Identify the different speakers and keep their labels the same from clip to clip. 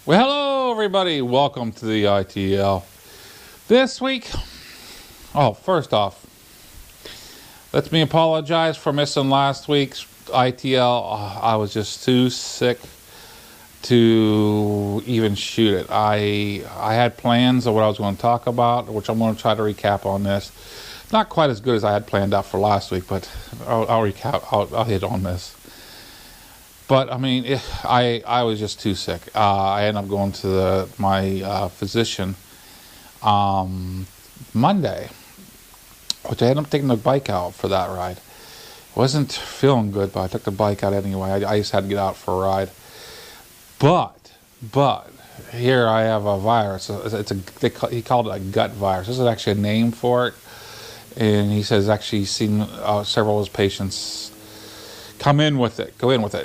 Speaker 1: Well, hello everybody. Welcome to the ITL. This week, first off, let me apologize for missing last week's ITL. I was just too sick to even shoot it. I had plans of what I was going to talk about, which I'm going to try to recap on this. Not quite as good as I had planned out for last week, but I'll recap. I'll hit on this. But I mean, I was just too sick. I ended up going to my physician Monday, which I ended up taking the bike out for that ride. Wasn't feeling good, but I took the bike out anyway. I just had to get out for a ride. But here I have a virus. He called it a gut virus. This is actually a name for it, and he says actually he's seen several of his patients go in with it,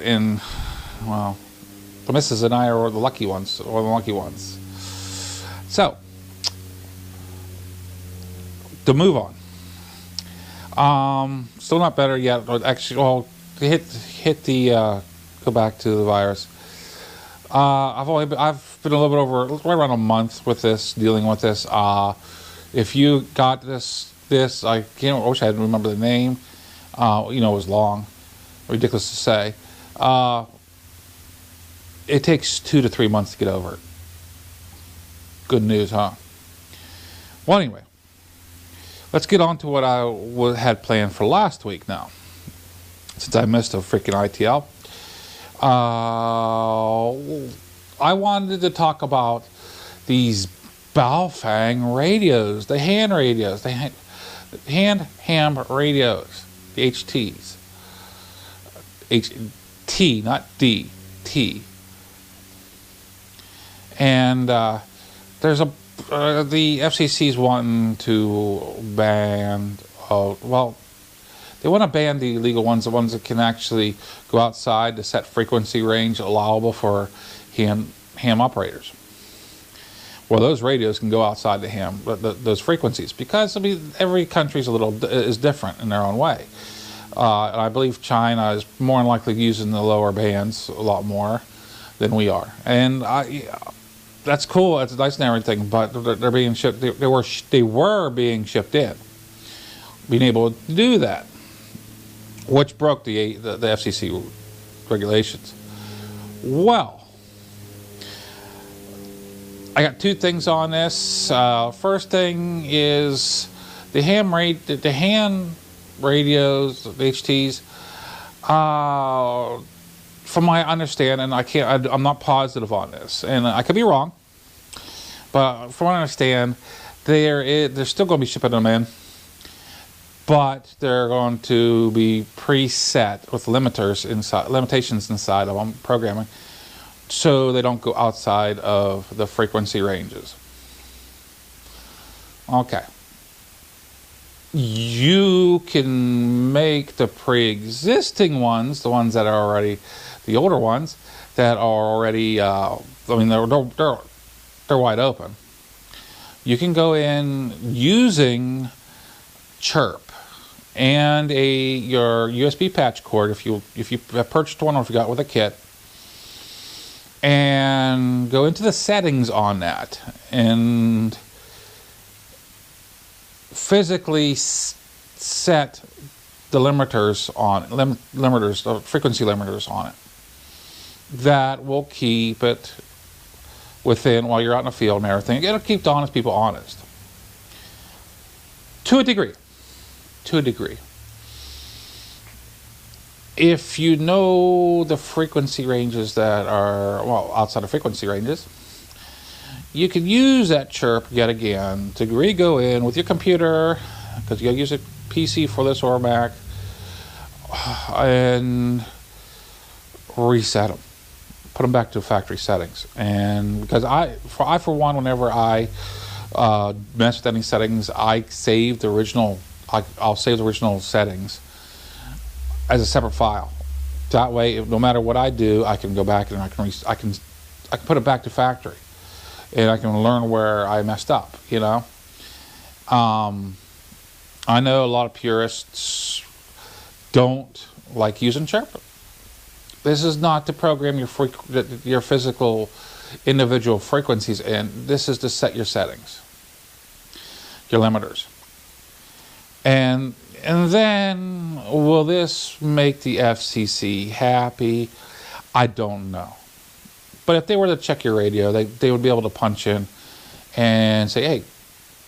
Speaker 1: and well, the missus and I are the lucky ones, So, to move on. Still not better yet. Actually, well, go back to the virus. I've been a little bit over, right around a month with this, dealing with this. If you got this, I wish I didn't remember the name. It was long. Ridiculous to say. It takes 2 to 3 months to get over it. Good news, huh? Well, anyway, let's get on to what I had planned for last week now, since I missed a freaking ITL. I wanted to talk about these Baofeng radios, the hand radios, the hand ham radios, the HTs. T, not D, T. And there's the FCC's wanting to ban. They want to ban the illegal ones, the ones that can actually go outside to set frequency range allowable for ham operators. Well, those radios can go outside the ham, those frequencies, because every country is different in their own way. And I believe China is more than likely using the lower bands a lot more than we are, and that's cool. That's nice and everything, but they're being shipped. They were being shipped in, being able to do that, which broke the FCC regulations. Well, I got two things on this. First thing is the ham radios, the HTs. From my understanding, I'm not positive on this, and I could be wrong, but from what I understand, they're still going to be shipping them in, but they're going to be preset with limitations inside of them, programming, so they don't go outside of the frequency ranges. Okay. You can make the pre-existing ones, the ones that are already, the older ones that are already, they're wide open. You can go in using chirp and your USB patch cord if you have purchased one or if you got it with a kit, and go into the settings on that and physically set the frequency limiters on it. That will keep it within while you're out in the field and everything. It'll keep the honest people honest. To a degree. If you know the frequency ranges that are, outside of frequency ranges, you can use that chirp yet again to go in with your computer, because you got to use a PC for this or a Mac, and reset them, put them back to factory settings. And because for one, whenever I mess with any settings, I save the original. I'll save the original settings as a separate file. That way, no matter what I do, I can go back and I can put it back to factory. And I can learn where I messed up, I know a lot of purists don't like using chirp. This is not to program your physical individual frequencies in. This is to set your settings, your limiters. And then, will this make the FCC happy? I don't know. But if they were to check your radio, they would be able to punch in and say, hey,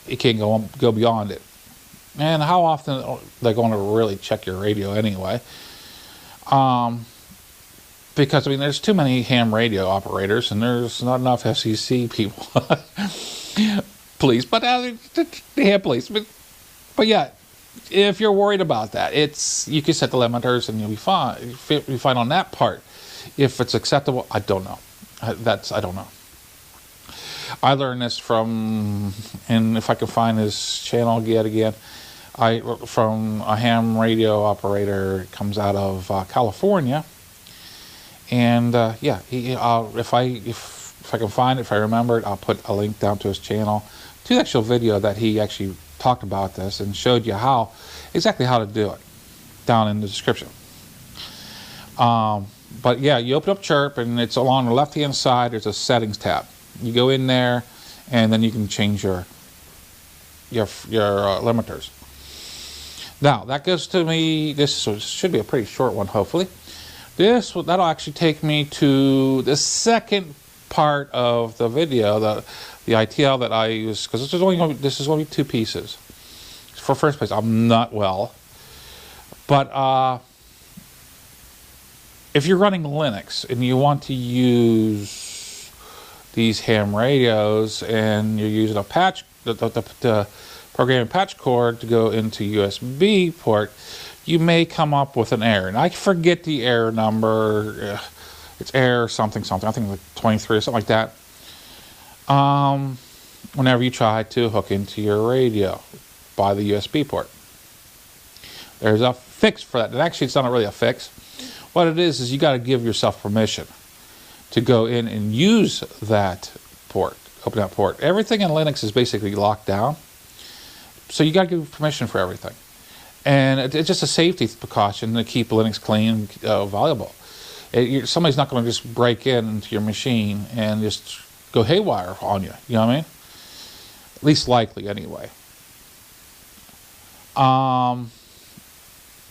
Speaker 1: you can't go beyond it. And how often are they going to really check your radio anyway? Because, I mean, there's too many ham radio operators, and there's not enough FCC people. Police, but police. But yeah, if you're worried about that, you can set the limiters and you'll be fine. You'll be fine on that part. If it's acceptable, I don't know. I don't know. I learned this from, and if I can find this channel yet again, from a ham radio operator. Comes out of California, and yeah, if I can find it, if I remember it, I'll put a link down to his channel, to the actual video that he actually talked about this and showed you exactly how to do it, down in the description. But yeah, you open up Chirp, and it's along the left hand side. There's a settings tab. You go in there, and then you can change your limiters. Now that goes to me. This should be a pretty short one, hopefully. That'll actually take me to the second part of the video, the ITL that I use, because this is only 2 pieces. For first place, I'm not well, but if you're running Linux and you want to use these ham radios and you're using a patch, the programming patch cord to go into USB port, you may come up with an error. And I forget the error number. It's error something. I think like 23 or something like that. Whenever you try to hook into your radio by the USB port. There's a fix for that. And actually, it's not really a fix. What it is you got to give yourself permission to go in and use that port, open that port. Everything in Linux is basically locked down, so you got to give permission for everything. And it's just a safety precaution to keep Linux clean and valuable. Somebody's not going to just break into your machine and just go haywire on you. You know what I mean? Least likely, anyway.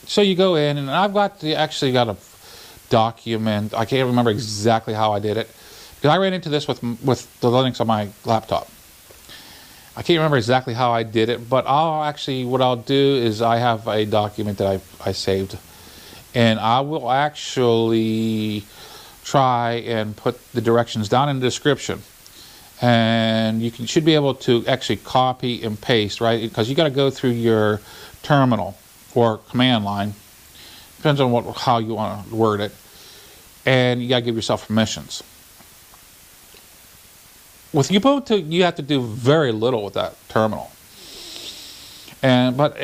Speaker 1: So you go in, and I've actually got a document. I can't remember exactly how I did it, because I ran into this with the Linux on my laptop. I can't remember exactly how I did it, but what I'll do is I have a document that I saved, and I will actually try and put the directions down in the description. And you should be able to actually copy and paste, right? Because you got to go through your terminal or command line, depends on how you want to word it, and you got to give yourself permissions. With Ubuntu, you have to do very little with that terminal, but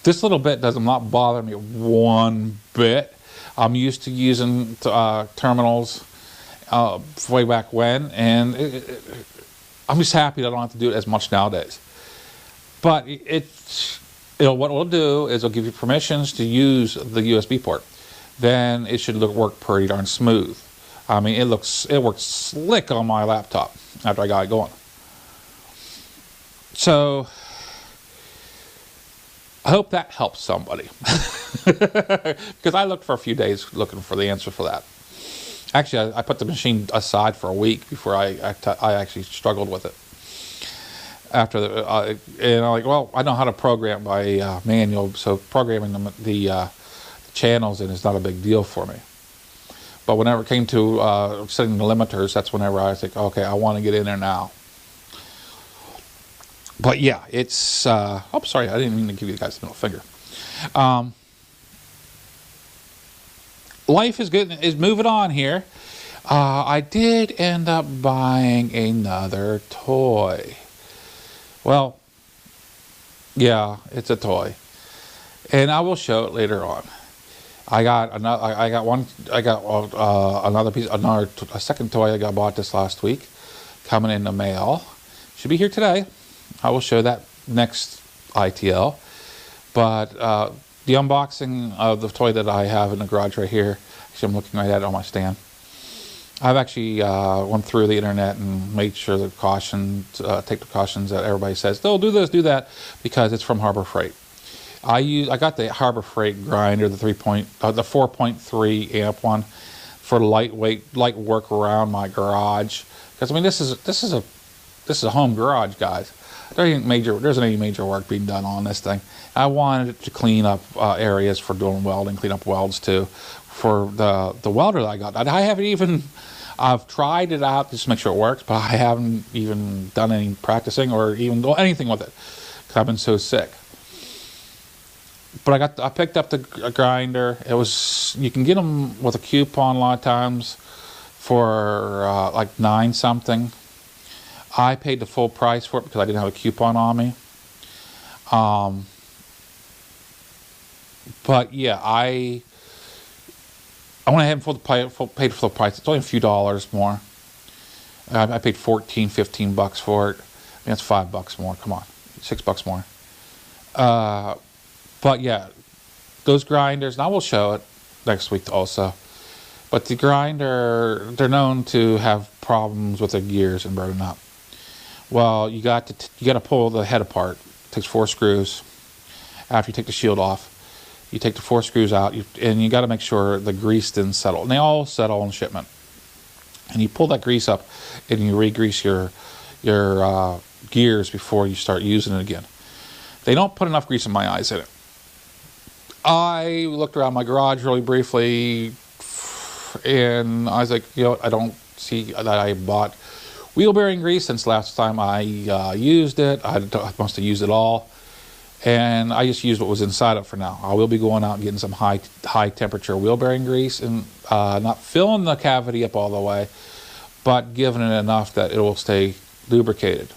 Speaker 1: this little bit does not bother me one bit. I'm used to using terminals way back when, and I'm just happy that I don't have to do it as much nowadays. But what it'll do is it'll give you permissions to use the USB port. Then it should work pretty darn smooth. I mean, it works slick on my laptop after I got it going. So I hope that helps somebody, because I looked for a few days looking for the answer for that. Actually, I put the machine aside for a week before I actually struggled with it. After and I'm like, well, I know how to program by manual, so programming the channels in is not a big deal for me. But whenever it came to setting the limiters, that's whenever I was like, okay, I want to get in there now. But yeah, it's oh, sorry, I didn't mean to give you guys the middle finger. Life is good, is moving on here. I did end up buying another toy. Well, yeah, it's a toy, and I will show it later on. I got a second toy I bought this last week, coming in the mail. Should be here today. I will show that next ITL. But the unboxing of the toy that I have in the garage right here Actually, I'm looking right at it on my stand. I've actually went through the internet and made sure the cautions, take the cautions that everybody says, "Oh, do this, do that," because it's from Harbor Freight. I got the Harbor Freight grinder, the 4.3 amp one, for light work around my garage. Because I mean, this is a home garage, guys. There isn't any major work being done on this thing. I wanted it to clean up areas for doing welding, clean up welds too. For the welder that I got, I've tried it out just to make sure it works, but I haven't even done any practicing or even anything with it because I've been so sick. But I picked up the grinder. You can get them with a coupon a lot of times for like $9 something. I paid the full price for it because I didn't have a coupon on me. But yeah, I went ahead and paid full price. It's only a few dollars more. I paid $15 for it. I mean, that's $5 more. Come on, $6 more. But yeah, those grinders, and I will show it next week also. But the grinder, they're known to have problems with the gears and burning up. Well, you got to pull the head apart. It takes 4 screws. After you take the shield off, you take the 4 screws out, and you got to make sure the grease didn't settle. And they all settle on shipment. And you pull that grease up, and you re-grease your gears before you start using it again. They don't put enough grease in my eyes in it. I looked around my garage really briefly, and I was like, you know what, I don't see that I bought wheel bearing grease since last time I used it. I must have used it all, and I just used what was inside it for now. I will be going out and getting some high temperature wheel bearing grease and not filling the cavity up all the way, but giving it enough that it will stay lubricated.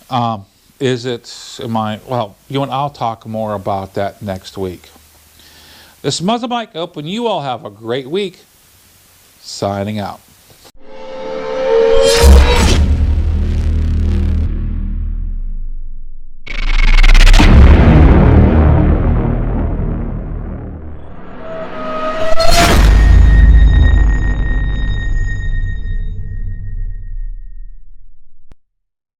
Speaker 1: Well, I'll talk more about that next week. This is MuzzleMike. Hope you all have a great week. Signing out.